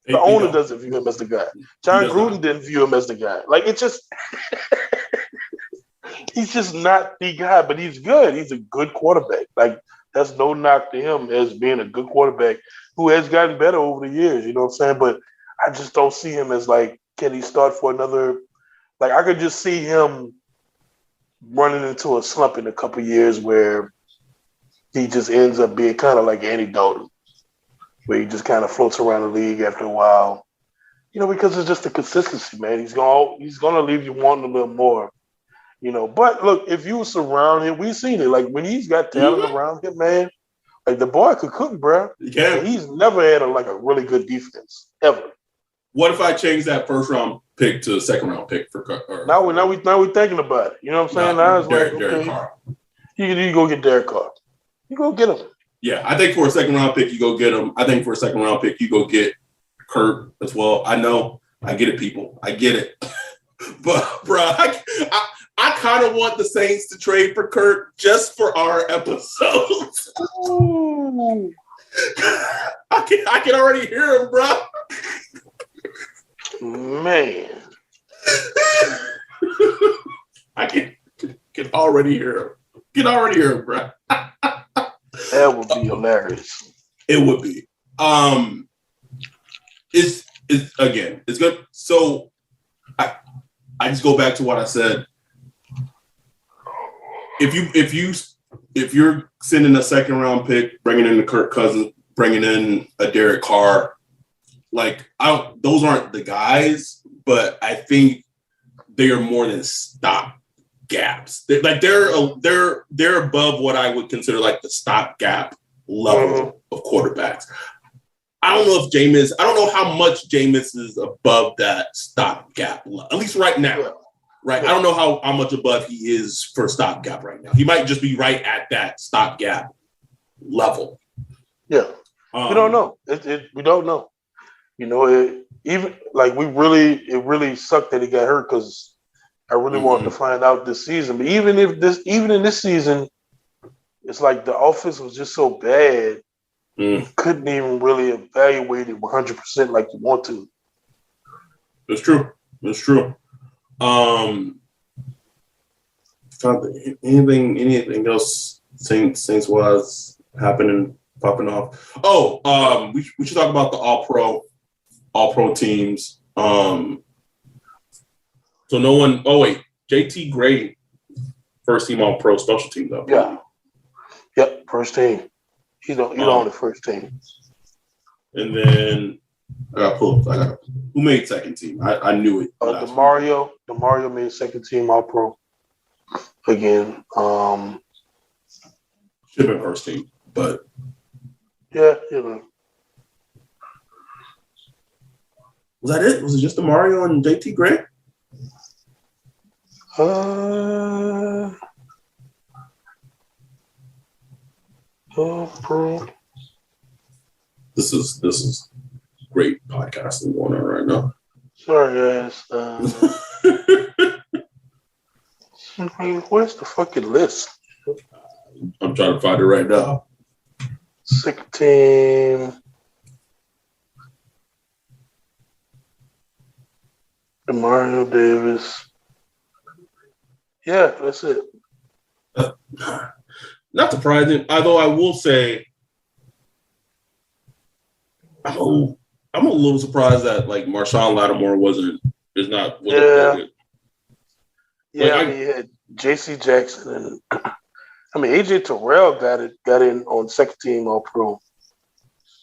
The owner doesn't view him as the guy. John Gruden didn't view him as the guy. Like it's just he's just not the guy, but he's good. He's a good quarterback. Like that's no knock to him as being a good quarterback who has gotten better over the years. You know what I'm saying? But I just don't see him as like, can he start for another? Like I could just see him running into a slump in a couple years where he just ends up being kind of like Andy Dalton, where he just kind of floats around the league after a while. Because it's just the consistency, man. He's gonna leave you wanting a little more. But look, if you surround him, we've seen it. Like when he's got talent around him, man, like the boy could cook, bro. He can. He's never had a really good defense ever. What if I change that first round pick to a second round pick for now we're thinking about it. You know what I'm saying? Now it's Derek Carr. You go get Derek Carr. You go get him. Yeah, I think for a second round pick, you go get him. I think for a second round pick, you go get Kurt as well. I know. I get it, people. I get it. But, bro, I kind of want the Saints to trade for Kurt just for our episodes. Ooh. I can already hear him, bro. Man. I can already hear him. Can already hear him, bro. That would be hilarious. It would be. It's good. So I just go back to what I said. If you're sending a second round pick, bringing in the Kirk Cousins, bringing in a Derek Carr, like those aren't the guys, but I think they are more than stop gaps. They're above what I would consider like the stopgap level of quarterbacks. I don't know how much Jameis is above that stopgap level, at least right now. Yeah. Right. Yeah. I don't know how much above he is for stopgap right now. He might just be right at that stopgap level. Yeah. We don't know. We don't know. You know, it really sucked that he got hurt because I really wanted to find out this season. But even in this season, it's like the offense was just so bad, you couldn't even really evaluate it 100% like you want to. That's true. Anything else Saints wise happening, popping off? We should talk about the all pro teams. So no one. Oh wait, JT Gray, first team all pro special teams up. Yeah. Yep, first team. He's on the first team. And then I got who made second team? I knew it. DeMario made second team all pro again. Should have been first team, but yeah, you know. Was that it? Was it just DeMario and JT Gray? Pro. This is great podcasting going on right now. Sorry, guys. Where's the fucking list? I'm trying to find it right now. Second team. Mario Davis. Yeah, that's it. Not surprising, although I will say I'm a little surprised that like Marshawn Lattimore wasn't good. Yeah, I mean, you had J.C. Jackson and AJ Terrell got in on second team All Pro,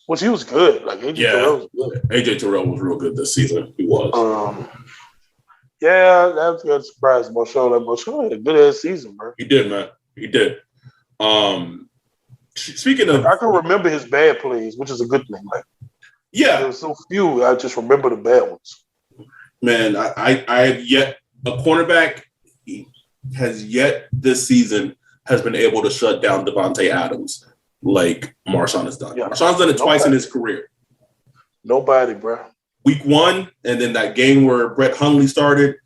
which he was good. Like Terrell was good. AJ Terrell was real good this season. He was. Yeah, that was a good surprise. Marshawn had a good ass season, bro. He did, man. He did. Speaking of, I can remember his bad plays, which is a good thing. Like, yeah, there were so few. I just remember the bad ones. Man, I have yet a cornerback has yet this season has been able to shut down Devontae Adams like Marshawn has done. Yeah. Marshawn's done it twice in his career. Nobody, bro. Week 1, and then that game where Brett Hundley started,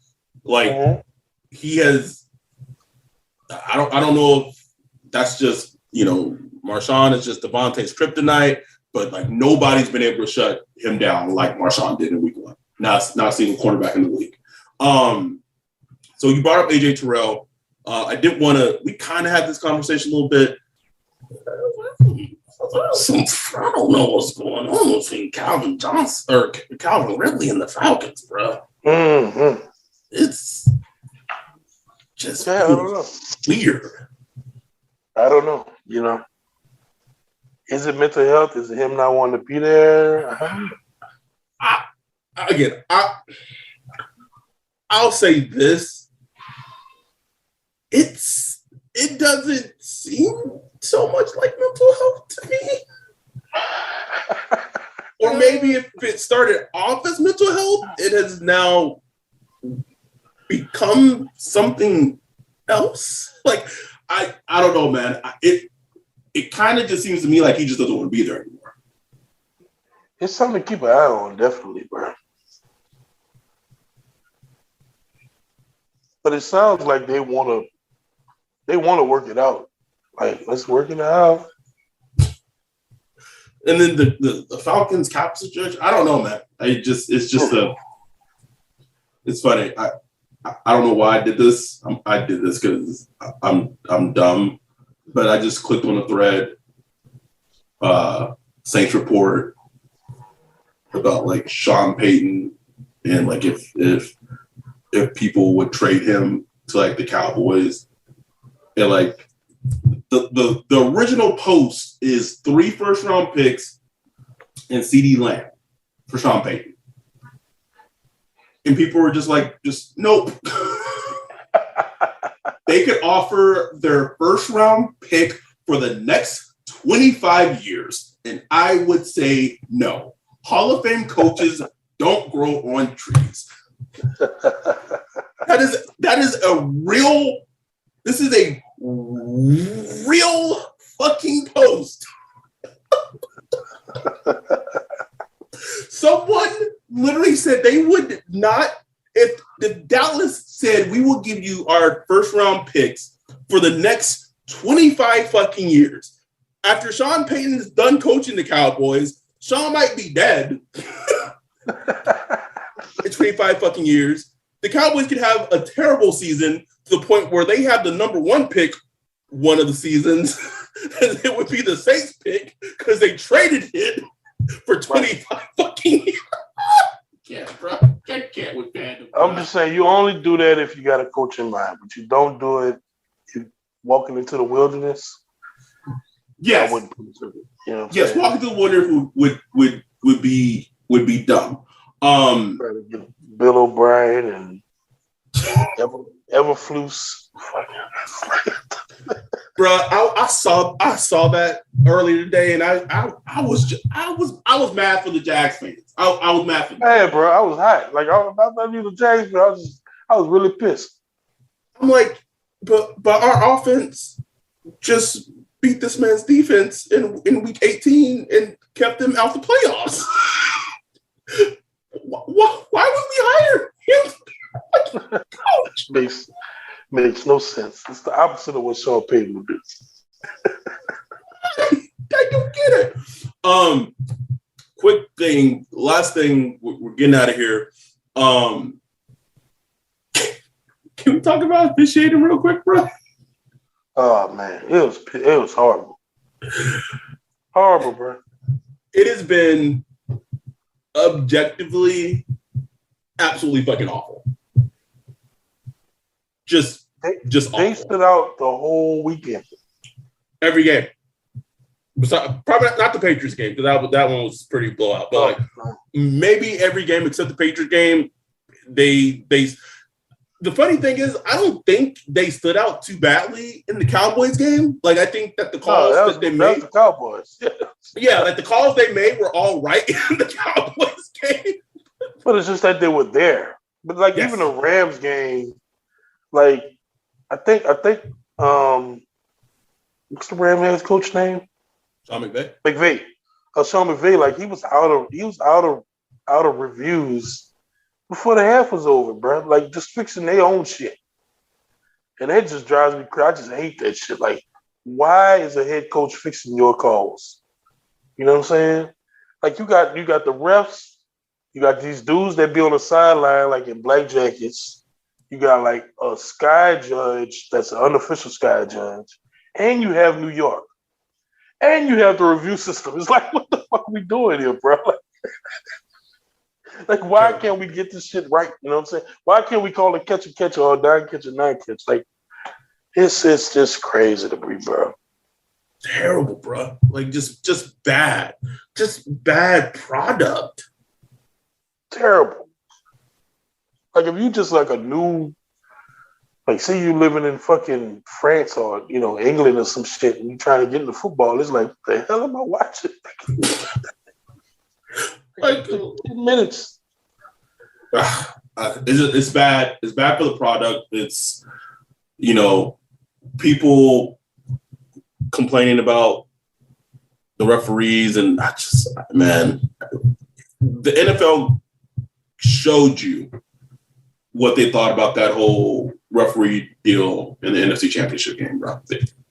like he has. I don't know if that's just Marshawn is just Devontae's kryptonite, but like nobody's been able to shut him down like Marshawn did in Week 1. Not seeing a cornerback in the league. So you brought up AJ Terrell. I didn't want to. We kind of had this conversation a little bit. I don't know what's going on between Calvin Johnson or Calvin Ridley and the Falcons, bro. Mm-hmm. It's just I don't know. Weird. I don't know. Is it mental health? Is it him not wanting to be there? I'll say this. It doesn't seem so much like mental health to me. Or maybe if it started off as mental health, it has now become something else. Like, I don't know, man. It kind of just seems to me like he just doesn't want to be there anymore. It's something to keep an eye on, definitely, bro. But it sounds like they want to work it out. Like, let's work it out. And then the Falcons cap situation, I don't know, man. It's funny. I don't know why I did this. I did this because I'm dumb. But I just clicked on a thread, Saints report about like Sean Payton and like if if people would trade him to like the Cowboys. And like the original post is 3 first-round picks and CD Lamb for Sean Payton. And people were just nope. They could offer their first-round pick for the next 25 years. And I would say no. Hall of Fame coaches don't grow on trees. This is a real fucking post. Someone literally said they would not, if Dallas said we will give you our first round picks for the next 25 fucking years. After Sean Payton's done coaching the Cowboys, Sean might be dead in 25 fucking years. The Cowboys could have a terrible season to the point where they have the number 1 pick one of the seasons, and it would be the Saints pick because they traded it for 25 fucking years. Yeah, bro. I can't with that. I'm just saying, you only do that if you got a coach in mind, but you don't do it walking into the wilderness. Yes. Yes, walking to the wilderness would be dumb. Bill O'Brien and Everflus. Bro, I saw that earlier today, and I was mad for the Jags fans. I was mad for them. Hey, bro, I was hot. Like I thought you the Jags, but I was really pissed. I'm like, but our offense just beat this man's defense in week 18 and kept them out the playoffs. Why would we hire him? Coach? Makes no sense. It's the opposite of what Sean Payton would do. I don't get it. Quick thing, last thing, we're getting out of here. Can we talk about officiating real quick, bro? Oh man, it was horrible. Horrible, bro. It has been objectively absolutely fucking awful. Just awful. They stood out the whole weekend. Every game. Probably not the Patriots game, because that one was pretty blowout. But maybe every game except the Patriots game, they the funny thing is, I don't think they stood out too badly in the Cowboys game. Like, I think that the calls that they made, the Cowboys. Yeah, like the calls they made were all right in the Cowboys game. But it's just that they were there. But like even the Rams game, like I think what's the Rams head coach name? Sean McVay. Sean McVay, like he was out of reviews before the half was over, bro. Like just fixing their own shit. And that just drives me crazy. I just hate that shit. Like, why is a head coach fixing your calls? You know what I'm saying? Like you got the refs, you got these dudes that be on the sideline like in black jackets. You got like a sky judge that's an unofficial sky judge, and you have New York, and you have the review system. It's like, what the fuck are we doing here, bro? Like why can't we get this shit right? You know what I'm saying? Why can't we call it catch or nine catch? Like it's just crazy to me, bro. Terrible, bro. Like just bad product. Terrible. Like if you just like a new, like say you living in fucking France or England or some shit, and you trying to get into football, it's like, what the hell am I watching? Like 10 minutes. It's bad. It's bad for the product. It's people complaining about the referees, and the NFL showed you what they thought about that whole referee deal in the NFC Championship game, bro.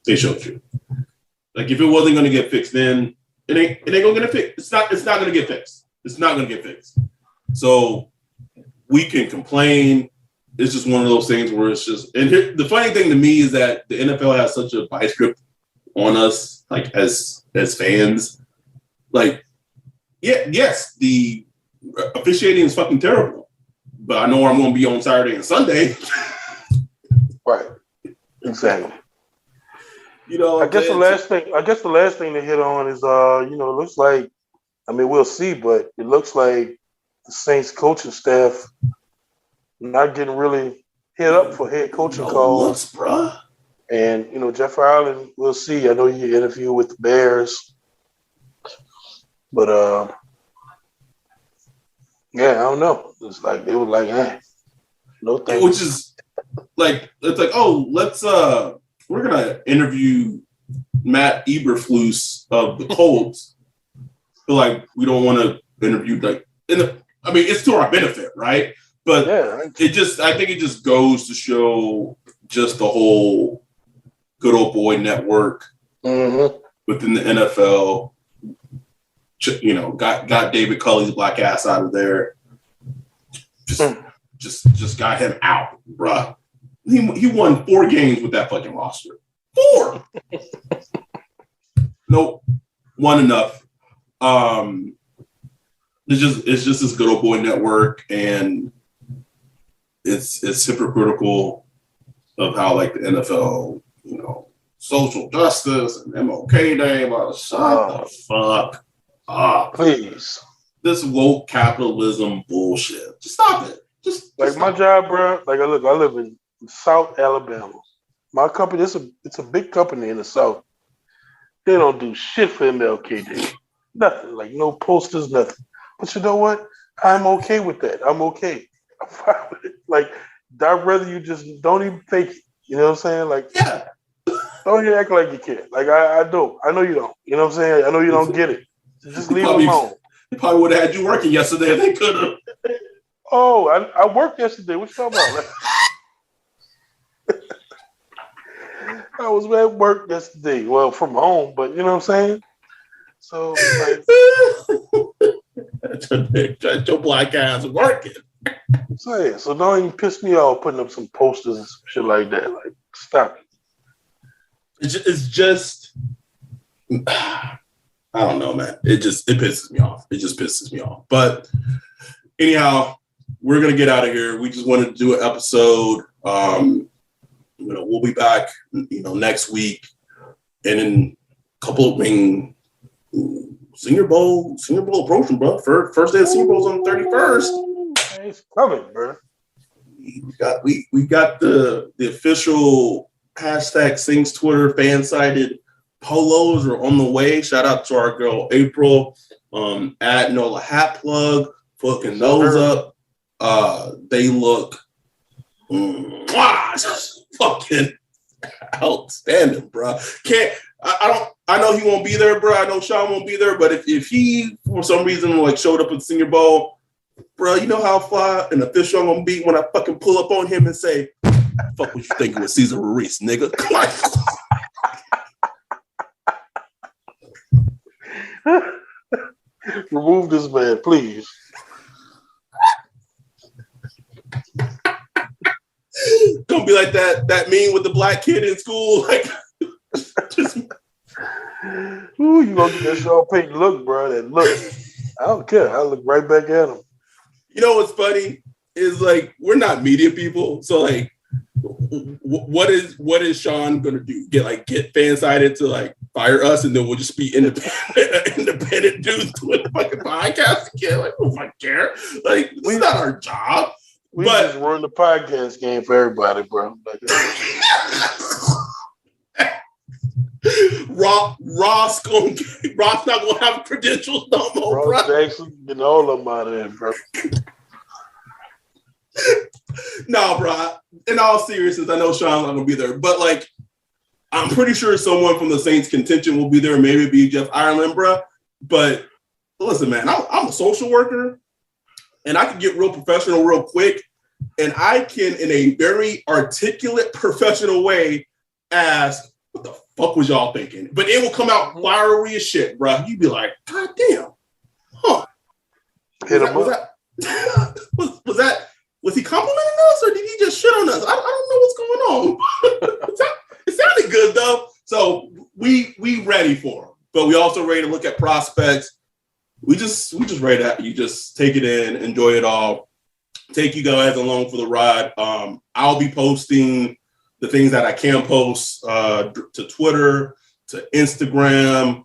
They showed you. Like if it wasn't going to get fixed, then it ain't going to get fixed. It's not going to get fixed. It's not going to get fixed. So we can complain. It's just one of those things where it's just. And the funny thing to me is that the NFL has such a vice grip on us, like as fans. Like, yes, the officiating is fucking terrible, but I know where I'm going to be on Saturday and Sunday. Right. Exactly. I guess the last thing to hit on is, it looks like, I mean, we'll see, but it looks like the Saints coaching staff not getting really hit up for head coaching calls. Bruh. And, Jeff Ireland, we'll see. I know he interviewed with the Bears. But, I don't know. It's like, they were like, no thanks. Which is like, it's like, we're going to interview Matt Eberflus of the Colts. But, like, we don't want to interview, like, it's to our benefit, right? But I think it just goes to show just the whole good old boy network within the NFL. Got David Culley's black ass out of there. Just got him out, bruh. He won 4 games with that fucking roster. 4. Nope, 1 enough. It's just this good old boy network, and it's hypocritical of how, like, the NFL, social justice and MLK Day. Shut the fuck up, please. This woke capitalism bullshit. Just stop it. Just my job, bro. Like, I live in South Alabama. My company, it's a big company in the South. They don't do shit for MLK Day. Nothing. Like, no posters, nothing. But you know what? I'm okay with that. I'm okay. I'm fine with it. Like, I'd rather you just don't even fake it. You know what I'm saying? Like, yeah. Don't even act like you care. Like, I don't. I know you don't. You know what I'm saying? I know you don't get it. So just leave it alone. They probably would have had you working yesterday if they could have. Oh, I worked yesterday. What you talking about? I was at work yesterday. Well, from home, but you know what I'm saying? So, like, your black ass working. So don't even piss me off putting up some posters and some shit like that. Like, stop it. It's just I don't know, man. It pisses me off. It just pisses me off. But anyhow, we're gonna get out of here. We just wanted to do an episode. We'll be back, next week, and in a couple of Senior Bowl approaching, bro. First day of Senior Bowl's on the 31st. It's coming, bro. We got the official hashtag Sings Twitter fan-sided polos are on the way. Shout out to our girl April at Nola Hat Plug, fucking those up. They look just fucking outstanding, bro. I know he won't be there, bro. I know Sean won't be there, but if he for some reason like showed up at the Senior Bowl, bro, you know how fly an official I'm gonna be when I fucking pull up on him and say, "Fuck what you thinking with Cesar Ruiz, nigga." Remove this man, please. Don't be like that meme with the black kid in school, like. Ooh, you gonna get that Sean Payton look, bro? That look. I don't care. I look right back at him. You know what's funny is like we're not media people, so like, what is Sean gonna do? Get fan-sided to like fire us, and then we'll just be independent dudes doing the fucking podcast again? Like, oh my care. Like, this is not our job. We just run the podcast game for everybody, bro. Ross not gonna have credentials no more, bro. Ross Jackson getting all of them out of there, bro. No, bro. In all seriousness, I know Sean's not gonna be there, but like, I'm pretty sure someone from the Saints contention will be there. Maybe it'd be Jeff Ireland, bro. But listen, man, I'm a social worker, and I can get real professional real quick, and I can, in a very articulate, professional way, ask, "What the fuck was y'all thinking?" But it will come out fiery as shit, bro. You'd be like, "God damn, huh?" Was he complimenting us, or did he just shit on us? I don't know what's going on. It sounded good though, so we ready for him, but we also ready to look at prospects. We just ready to you just take it in, enjoy it all. take you guys along for the ride. I'll be posting the things that I can post to Twitter, to Instagram,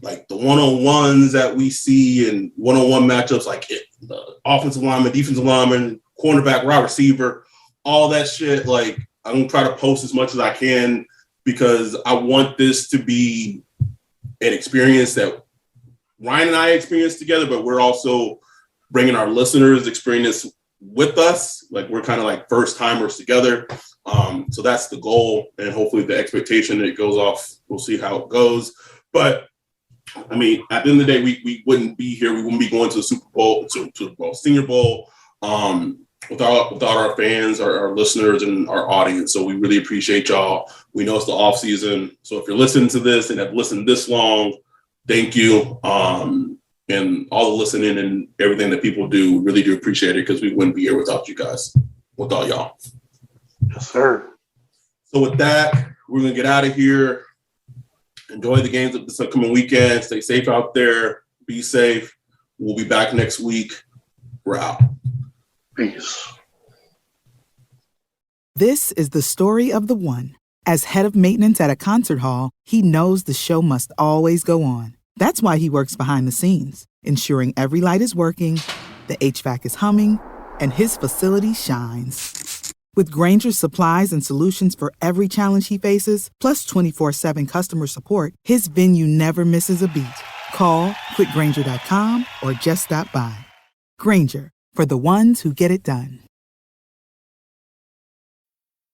like the one-on-ones that we see and one-on-one matchups, like the offensive lineman, defensive lineman, cornerback, wide receiver, all that shit. Like, I'm going to try to post as much as I can because I want this to be an experience that Ryan and I experienced together, but we're also bringing our listeners experience with us. Like, we're kind of like first timers together. So that's the goal. And hopefully the expectation that it goes off, we'll see how it goes. But I mean, at the end of the day, we wouldn't be here. We wouldn't be going to the Super Bowl, Senior Bowl, without our fans, our listeners, and our audience. So we really appreciate y'all. We know it's the off season. So if you're listening to this and have listened this long, thank you. And all the listening and everything that people do, we really do appreciate it because we wouldn't be here without you guys, without y'all. Yes, sir. So with that, we're going to get out of here. Enjoy the games of this upcoming weekend. Stay safe out there. Be safe. We'll be back next week. We're out. Peace. This is the story of the one. As head of maintenance at a concert hall, he knows the show must always go on. That's why he works behind the scenes, ensuring every light is working, the HVAC is humming, and his facility shines. With Grainger's supplies and solutions for every challenge he faces, plus 24/7 customer support, his venue never misses a beat. Call quickgrainger.com or just stop by. Grainger, for the ones who get it done.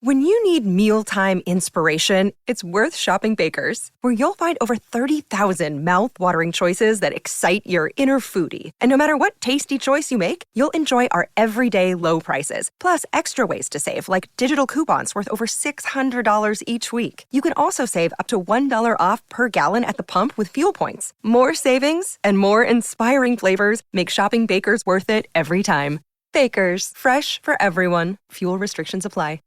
When you need mealtime inspiration, it's worth shopping Baker's, where you'll find over 30,000 mouth-watering choices that excite your inner foodie. And no matter what tasty choice you make, you'll enjoy our everyday low prices, plus extra ways to save, like digital coupons worth over $600 each week. You can also save up to $1 off per gallon at the pump with fuel points. More savings and more inspiring flavors make shopping Baker's worth it every time. Baker's, fresh for everyone. Fuel restrictions apply.